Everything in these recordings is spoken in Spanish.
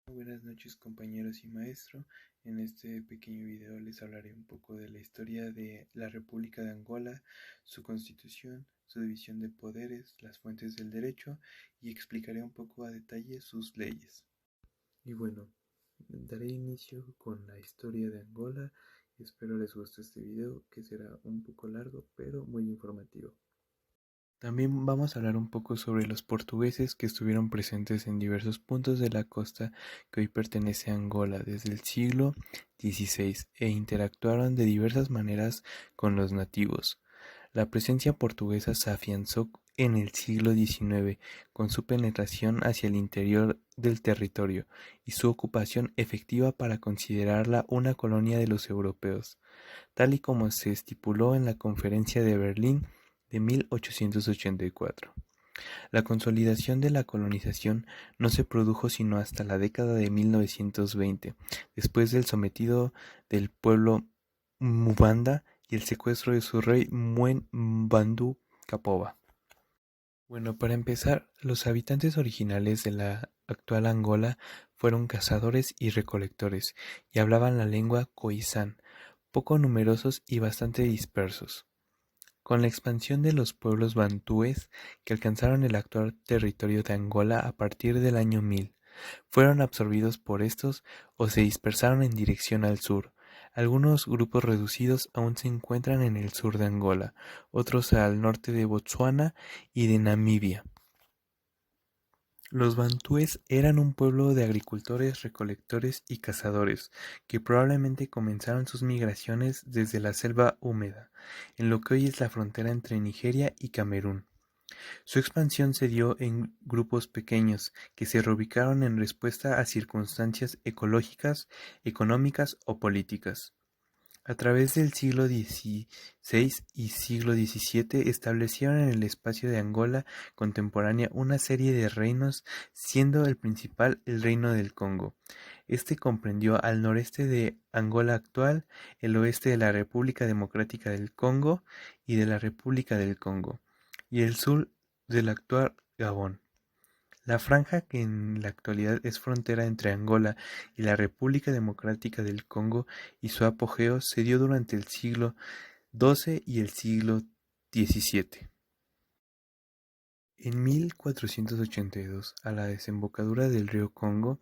Buenas noches compañeros y maestro. En este pequeño video les hablaré un poco de la historia de la República de Angola, su constitución, su división de poderes, las fuentes del derecho y explicaré un poco a detalle sus leyes. Y bueno, daré inicio con la historia de Angola. Espero les guste este video que será un poco largo pero muy informativo. También vamos a hablar un poco sobre los portugueses que estuvieron presentes en diversos puntos de la costa que hoy pertenece a Angola desde el siglo XVI e interactuaron de diversas maneras con los nativos. La presencia portuguesa se afianzó en el siglo XIX con su penetración hacia el interior del territorio y su ocupación efectiva para considerarla una colonia de los europeos, tal y como se estipuló en la Conferencia de Berlín de 1884. La consolidación de la colonización no se produjo sino hasta la década de 1920, después del sometido del pueblo Mbanda y el secuestro de su rey Mwenbandu Kapoba. Bueno, para empezar, los habitantes originales de la actual Angola fueron cazadores y recolectores y hablaban la lengua khoisan, poco numerosos y bastante dispersos. Con la expansión de los pueblos bantúes que alcanzaron el actual territorio de Angola a partir del año 1000, fueron absorbidos por estos o se dispersaron en dirección al sur. Algunos grupos reducidos aún se encuentran en el sur de Angola, otros al norte de Botsuana y de Namibia. Los bantúes eran un pueblo de agricultores, recolectores y cazadores, que probablemente comenzaron sus migraciones desde la selva húmeda, en lo que hoy es la frontera entre Nigeria y Camerún. Su expansión se dio en grupos pequeños, que se reubicaron en respuesta a circunstancias ecológicas, económicas o políticas. A través del siglo XVI y siglo XVII establecieron en el espacio de Angola contemporánea una serie de reinos, siendo el principal el Reino del Congo. Este comprendió al noreste de Angola actual, el oeste de la República Democrática del Congo y de la República del Congo, y el sur del actual Gabón. La franja que en la actualidad es frontera entre Angola y la República Democrática del Congo y su apogeo se dio durante el siglo XII y el siglo XVII. En 1482, a la desembocadura del río Congo,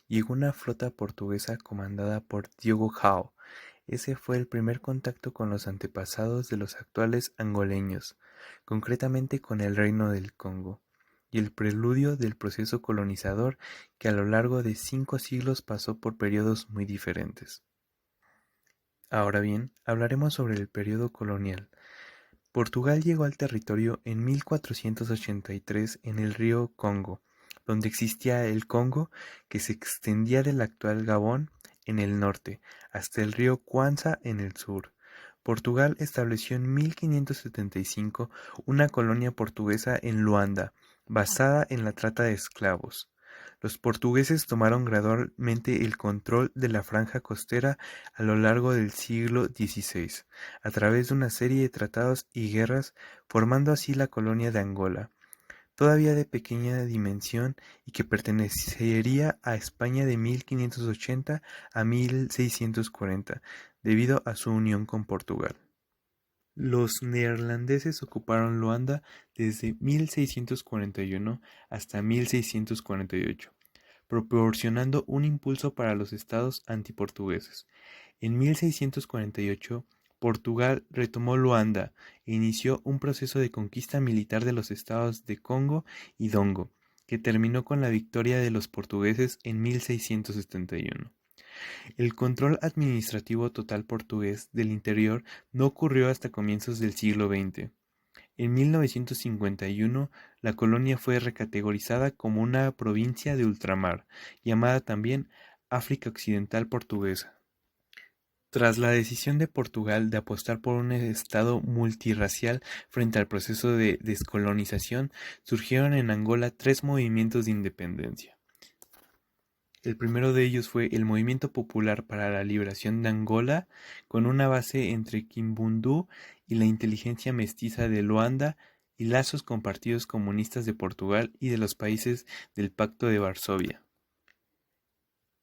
llegó una flota portuguesa comandada por Diogo Jao. Ese fue el primer contacto con los antepasados de los actuales angoleños, concretamente con el Reino del Congo, y el preludio del proceso colonizador que a lo largo de 5 siglos pasó por periodos muy diferentes. Ahora bien, hablaremos sobre el periodo colonial. Portugal llegó al territorio en 1483 en el río Congo, donde existía el Congo que se extendía del actual Gabón en el norte hasta el río Kwanza en el sur. Portugal estableció en 1575 una colonia portuguesa en Luanda, basada en la trata de esclavos. Los portugueses tomaron gradualmente el control de la franja costera a lo largo del siglo XVI, a través de una serie de tratados y guerras, formando así la colonia de Angola, todavía de pequeña dimensión y que pertenecería a España de 1580 a 1640, debido a su unión con Portugal. Los neerlandeses ocuparon Luanda desde 1641 hasta 1648, proporcionando un impulso para los estados antiportugueses. En 1648, Portugal retomó Luanda e inició un proceso de conquista militar de los estados de Congo y Dongo, que terminó con la victoria de los portugueses en 1671. El control administrativo total portugués del interior no ocurrió hasta comienzos del siglo XX. En 1951, la colonia fue recategorizada como una provincia de ultramar, llamada también África Occidental Portuguesa. Tras la decisión de Portugal de apostar por un Estado multirracial frente al proceso de descolonización, surgieron en Angola 3 movimientos de independencia. El primero de ellos fue el Movimiento Popular para la Liberación de Angola, con una base entre Kimbundu y la inteligencia mestiza de Luanda y lazos con partidos comunistas de Portugal y de los países del Pacto de Varsovia.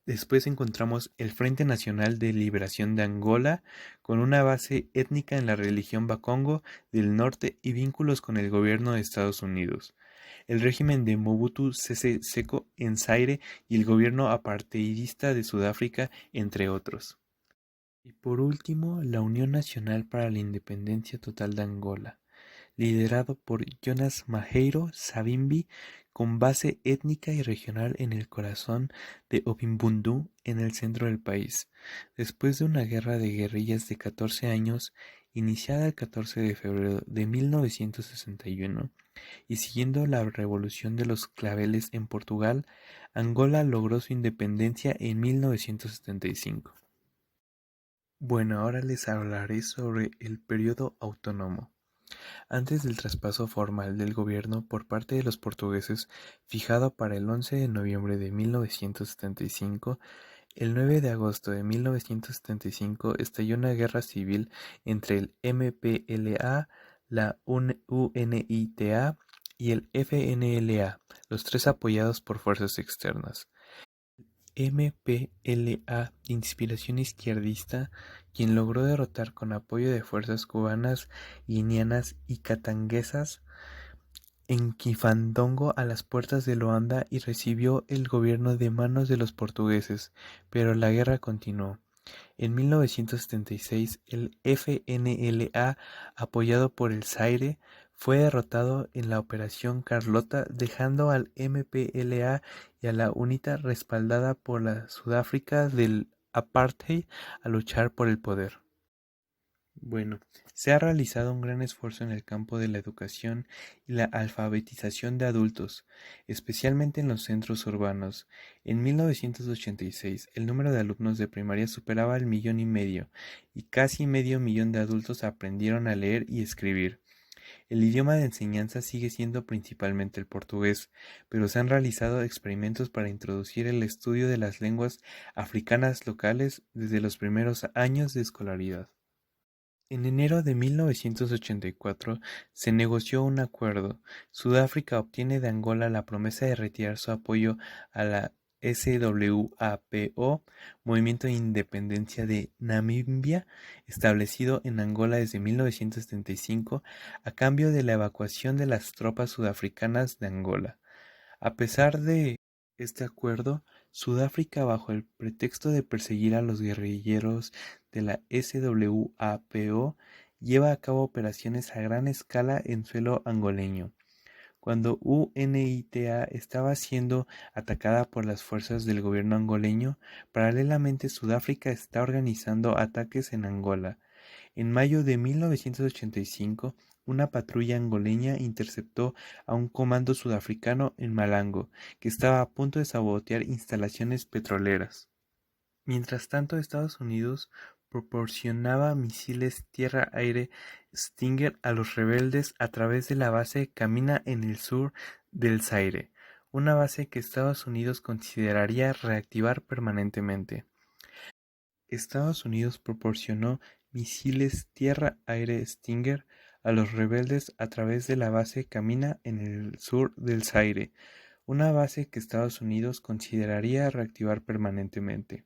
Después encontramos el Frente Nacional de Liberación de Angola, con una base étnica en la religión Bakongo del norte y vínculos con el gobierno de Estados Unidos. El régimen de Mobutu Sese Seko en Zaire y el gobierno apartheidista de Sudáfrica, entre otros. Y por último, la Unión Nacional para la Independencia Total de Angola, liderado por Jonas Maheiro Savimbi, con base étnica y regional en el corazón de Ovimbundu, en el centro del país. Después de una guerra de guerrillas de 14 años, iniciada el 14 de febrero de 1961, y siguiendo la revolución de los claveles en Portugal, Angola logró su independencia en 1975. Bueno, ahora les hablaré sobre el periodo autónomo. Antes del traspaso formal del gobierno por parte de los portugueses, fijado para el 11 de noviembre de 1975, el 9 de agosto de 1975 estalló una guerra civil entre el MPLA, la UNITA y el FNLA, los tres apoyados por fuerzas externas. MPLA, de inspiración izquierdista, quien logró derrotar con apoyo de fuerzas cubanas, guineanas y catanguesas en Quifandongo a las puertas de Luanda y recibió el gobierno de manos de los portugueses, pero la guerra continuó. En 1976, el FNLA, apoyado por el Zaire, fue derrotado en la Operación Carlota, dejando al MPLA y a la UNITA, respaldada por la Sudáfrica del apartheid, a luchar por el poder. Bueno, se ha realizado un gran esfuerzo en el campo de la educación y la alfabetización de adultos, especialmente en los centros urbanos. En 1986, el número de alumnos de primaria superaba el 1,5 millones y casi medio millón de adultos aprendieron a leer y escribir. El idioma de enseñanza sigue siendo principalmente el portugués, pero se han realizado experimentos para introducir el estudio de las lenguas africanas locales desde los primeros años de escolaridad. En enero de 1984 se negoció un acuerdo. Sudáfrica obtiene de Angola la promesa de retirar su apoyo a la SWAPO, Movimiento de Independencia de Namibia, establecido en Angola desde 1975, a cambio de la evacuación de las tropas sudafricanas de Angola. A pesar de este acuerdo, Sudáfrica, bajo el pretexto de perseguir a los guerrilleros de la SWAPO, lleva a cabo operaciones a gran escala en suelo angoleño. Cuando UNITA estaba siendo atacada por las fuerzas del gobierno angoleño, paralelamente Sudáfrica está organizando ataques en Angola. En mayo de 1985, una patrulla angoleña interceptó a un comando sudafricano en Malango, que estaba a punto de sabotear instalaciones petroleras. Mientras tanto, Estados Unidos proporcionaba misiles tierra-aire Stinger a los rebeldes a través de la base Camina en el sur del Zaire, una base que Estados Unidos consideraría reactivar permanentemente. Estados Unidos proporcionó misiles tierra-aire Stinger a los rebeldes a través de la base Camina en el sur del Zaire, una base que Estados Unidos consideraría reactivar permanentemente.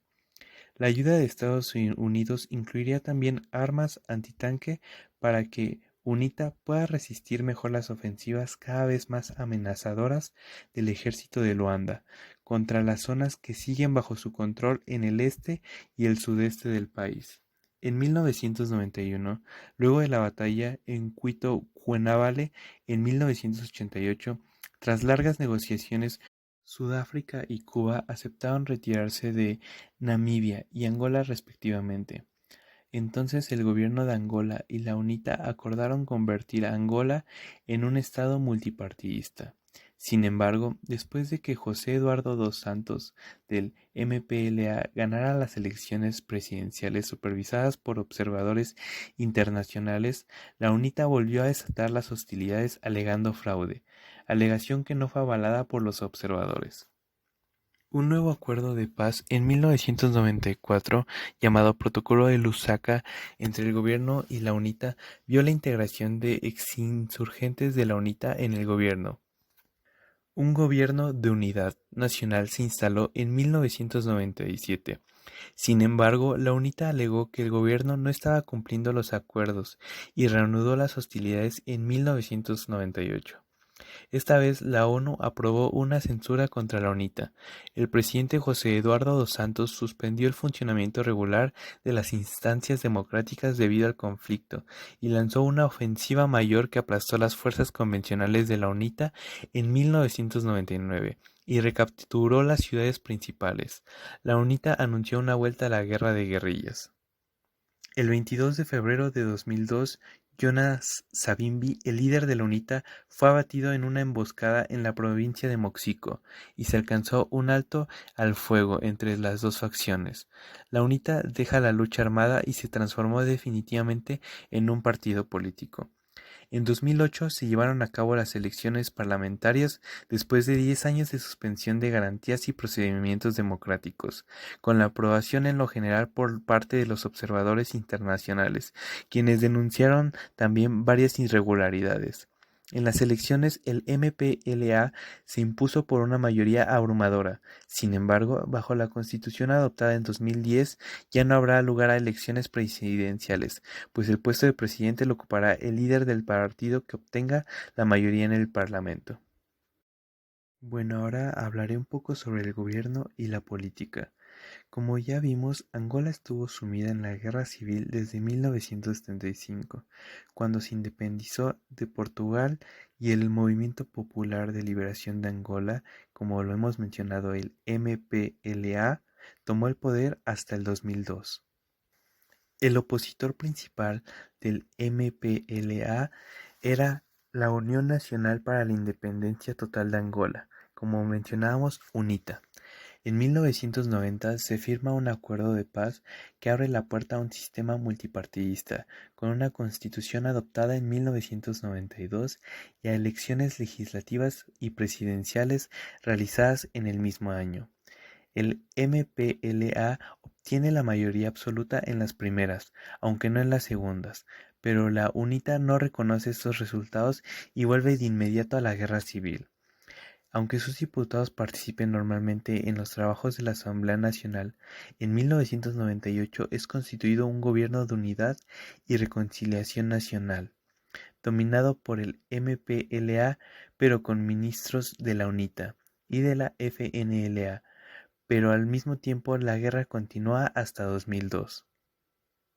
La ayuda de Estados Unidos incluiría también armas antitanque para que UNITA pueda resistir mejor las ofensivas cada vez más amenazadoras del ejército de Luanda contra las zonas que siguen bajo su control en el este y el sudeste del país. En 1991, luego de la batalla en Cuito-Cuenavale en 1988, tras largas negociaciones, Sudáfrica y Cuba aceptaron retirarse de Namibia y Angola respectivamente. Entonces el gobierno de Angola y la UNITA acordaron convertir a Angola en un estado multipartidista. Sin embargo, después de que José Eduardo dos Santos del MPLA ganara las elecciones presidenciales supervisadas por observadores internacionales, la UNITA volvió a desatar las hostilidades alegando fraude, alegación que no fue avalada por los observadores. Un nuevo acuerdo de paz en 1994, llamado Protocolo de Lusaka, entre el gobierno y la UNITA, vio la integración de exinsurgentes de la UNITA en el gobierno. Un gobierno de unidad nacional se instaló en 1997. Sin embargo, la UNITA alegó que el gobierno no estaba cumpliendo los acuerdos y reanudó las hostilidades en 1998. Esta vez la ONU aprobó una censura contra la UNITA. El presidente José Eduardo dos Santos suspendió el funcionamiento regular de las instancias democráticas debido al conflicto y lanzó una ofensiva mayor que aplastó las fuerzas convencionales de la UNITA en 1999 y recapturó las ciudades principales. La UNITA anunció una vuelta a la guerra de guerrillas. El 22 de febrero de 2002, Jonas Savimbi, el líder de la UNITA, fue abatido en una emboscada en la provincia de Moxico y se alcanzó un alto al fuego entre las dos facciones. La UNITA deja la lucha armada y se transformó definitivamente en un partido político. En 2008 se llevaron a cabo las elecciones parlamentarias después de 10 años de suspensión de garantías y procedimientos democráticos, con la aprobación en lo general por parte de los observadores internacionales, quienes denunciaron también varias irregularidades. En las elecciones el MPLA se impuso por una mayoría abrumadora. Sin embargo, bajo la Constitución adoptada en 2010 ya no habrá lugar a elecciones presidenciales, pues el puesto de presidente lo ocupará el líder del partido que obtenga la mayoría en el Parlamento. Bueno, ahora hablaré un poco sobre el gobierno y la política. Como ya vimos, Angola estuvo sumida en la guerra civil desde 1975, cuando se independizó de Portugal, y el Movimiento Popular de Liberación de Angola, como lo hemos mencionado, el MPLA, tomó el poder hasta el 2002. El opositor principal del MPLA era la Unión Nacional para la Independencia Total de Angola, como mencionábamos, UNITA. En 1990 se firma un acuerdo de paz que abre la puerta a un sistema multipartidista, con una constitución adoptada en 1992 y a elecciones legislativas y presidenciales realizadas en el mismo año. El MPLA obtiene la mayoría absoluta en las primeras, aunque no en las segundas, pero la UNITA no reconoce estos resultados y vuelve de inmediato a la guerra civil. Aunque sus diputados participen normalmente en los trabajos de la Asamblea Nacional, en 1998 es constituido un gobierno de unidad y reconciliación nacional, dominado por el MPLA, pero con ministros de la UNITA y de la FNLA, pero al mismo tiempo la guerra continúa hasta 2002,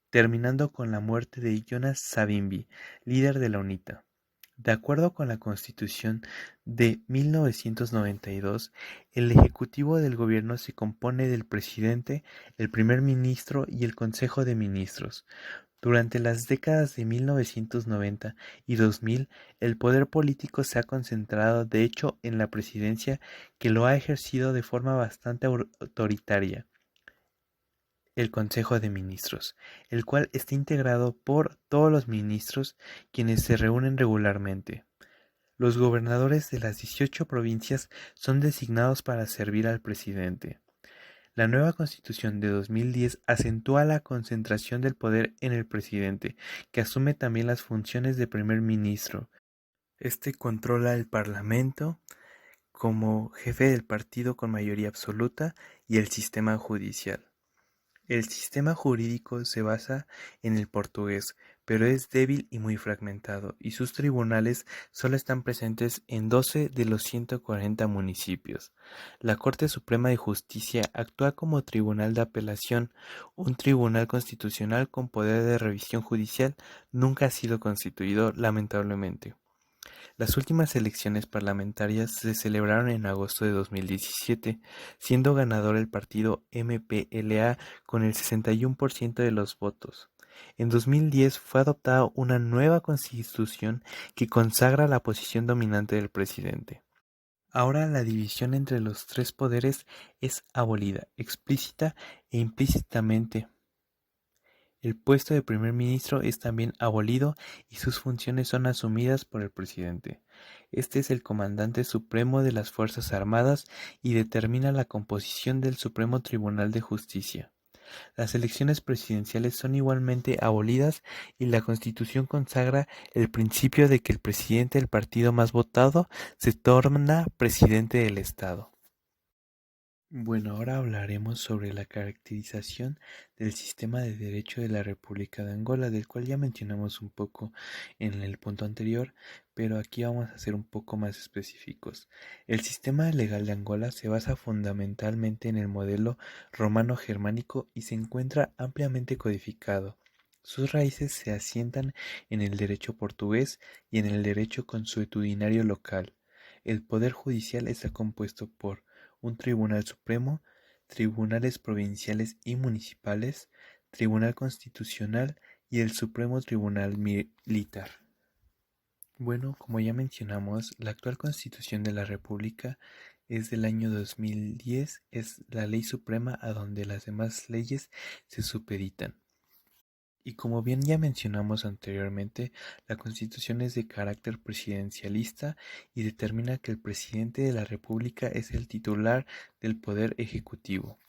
terminando con la muerte de Jonas Savimbi, líder de la UNITA. De acuerdo con la Constitución de 1992, el Ejecutivo del Gobierno se compone del Presidente, el Primer Ministro y el Consejo de Ministros. Durante las décadas de 1990 y 2000, el poder político se ha concentrado de hecho en la presidencia, que lo ha ejercido de forma bastante autoritaria, el Consejo de Ministros, el cual está integrado por todos los ministros, quienes se reúnen regularmente. Los gobernadores de las 18 provincias son designados para servir al presidente. La nueva Constitución de 2010 acentúa la concentración del poder en el presidente, que asume también las funciones de primer ministro. Este controla el Parlamento como jefe del partido con mayoría absoluta y el sistema judicial. El sistema jurídico se basa en el portugués, pero es débil y muy fragmentado, y sus tribunales solo están presentes en 12 de los 140 municipios. La Corte Suprema de Justicia actúa como tribunal de apelación. Un tribunal constitucional con poder de revisión judicial nunca ha sido constituido, lamentablemente. Las últimas elecciones parlamentarias se celebraron en agosto de 2017, siendo ganador el partido MPLA con el 61% de los votos. En 2010 fue adoptada una nueva constitución que consagra la posición dominante del presidente. Ahora la división entre los tres poderes es abolida, explícita e implícitamente. El puesto de primer ministro es también abolido y sus funciones son asumidas por el presidente. Este es el comandante supremo de las Fuerzas Armadas y determina la composición del Supremo Tribunal de Justicia. Las elecciones presidenciales son igualmente abolidas y la Constitución consagra el principio de que el presidente del partido más votado se torna presidente del Estado. Bueno, ahora hablaremos sobre la caracterización del sistema de derecho de la República de Angola, del cual ya mencionamos un poco en el punto anterior, pero aquí vamos a ser un poco más específicos. El sistema legal de Angola se basa fundamentalmente en el modelo romano-germánico y se encuentra ampliamente codificado. Sus raíces se asientan en el derecho portugués y en el derecho consuetudinario local. El poder judicial está compuesto por un Tribunal Supremo, tribunales provinciales y municipales, Tribunal Constitucional y el Supremo Tribunal Militar. Bueno, como ya mencionamos, la actual Constitución de la República es del año 2010, es la ley suprema a donde las demás leyes se supeditan. Y como bien ya mencionamos anteriormente, la Constitución es de carácter presidencialista y determina que el presidente de la República es el titular del poder ejecutivo.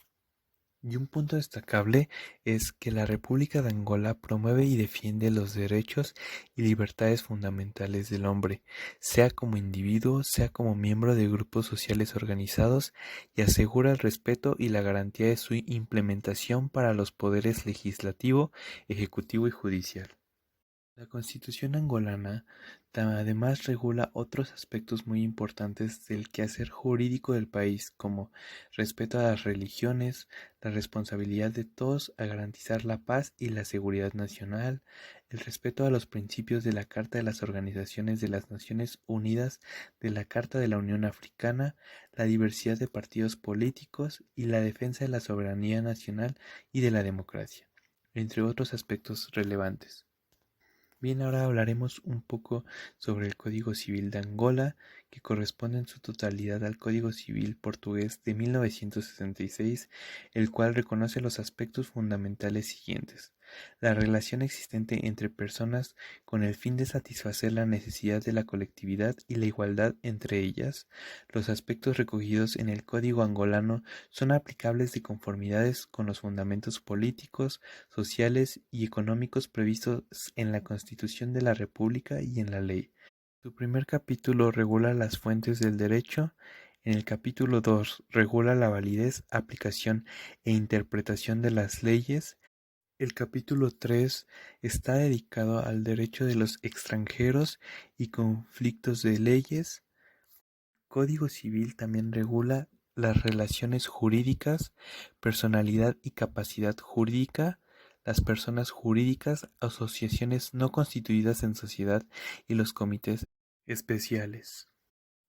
Y un punto destacable es que la República de Angola promueve y defiende los derechos y libertades fundamentales del hombre, sea como individuo, sea como miembro de grupos sociales organizados, y asegura el respeto y la garantía de su implementación para los poderes legislativo, ejecutivo y judicial. La Constitución angolana además regula otros aspectos muy importantes del quehacer jurídico del país, como respeto a las religiones, la responsabilidad de todos a garantizar la paz y la seguridad nacional, el respeto a los principios de la Carta de las Organizaciones de las Naciones Unidas, de la Carta de la Unión Africana, la diversidad de partidos políticos y la defensa de la soberanía nacional y de la democracia, entre otros aspectos relevantes. Bien, ahora hablaremos un poco sobre el Código Civil de Angola, que corresponde en su totalidad al Código Civil portugués de 1966, el cual reconoce los aspectos fundamentales siguientes: la relación existente entre personas con el fin de satisfacer la necesidad de la colectividad y la igualdad entre ellas. Los aspectos recogidos en el Código angolano son aplicables de conformidades con los fundamentos políticos, sociales y económicos previstos en la Constitución de la República y en la ley. Su primer capítulo regula las fuentes del derecho. En el capítulo 2 regula la validez, aplicación e interpretación de las leyes. El capítulo 3 está dedicado al derecho de los extranjeros y conflictos de leyes. Código Civil también regula las relaciones jurídicas, personalidad y capacidad jurídica, las personas jurídicas, asociaciones no constituidas en sociedad y los comités especiales.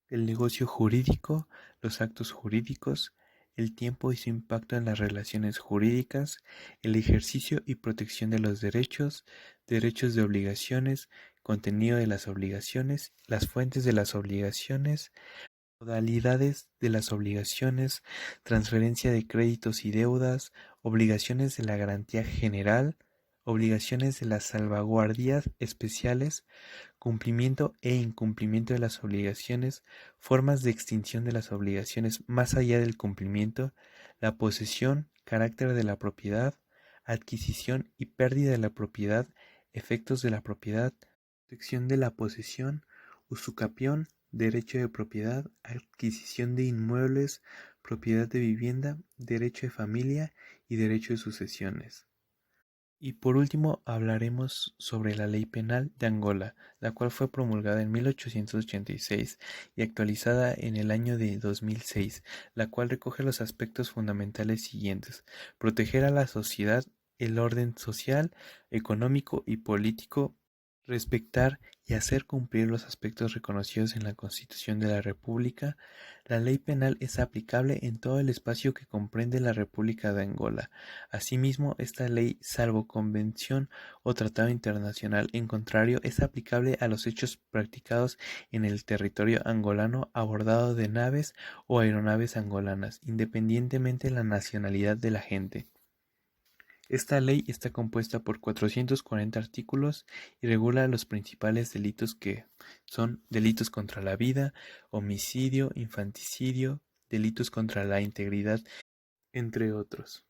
El negocio jurídico, los actos jurídicos, el tiempo y su impacto en las relaciones jurídicas, el ejercicio y protección de los derechos, derechos de obligaciones, contenido de las obligaciones, las fuentes de las obligaciones, modalidades de las obligaciones, transferencia de créditos y deudas, obligaciones de la garantía general, obligaciones de las salvaguardias especiales, cumplimiento e incumplimiento de las obligaciones, formas de extinción de las obligaciones más allá del cumplimiento, la posesión, carácter de la propiedad, adquisición y pérdida de la propiedad, efectos de la propiedad, protección de la posesión, usucapión, derecho de propiedad, adquisición de inmuebles, propiedad de vivienda, derecho de familia y derecho de sucesiones. Y por último hablaremos sobre la Ley Penal de Angola, la cual fue promulgada en 1886 y actualizada en el año de 2006, la cual recoge los aspectos fundamentales siguientes: proteger a la sociedad, el orden social, económico y político, respetar y hacer cumplir los aspectos reconocidos en la Constitución de la República. La ley penal es aplicable en todo el espacio que comprende la República de Angola. Asimismo, esta ley, salvo convención o tratado internacional en contrario, es aplicable a los hechos practicados en el territorio angolano a bordo de naves o aeronaves angolanas, independientemente de la nacionalidad de la gente. Esta ley está compuesta por 440 artículos y regula los principales delitos, que son delitos contra la vida, homicidio, infanticidio, delitos contra la integridad, entre otros.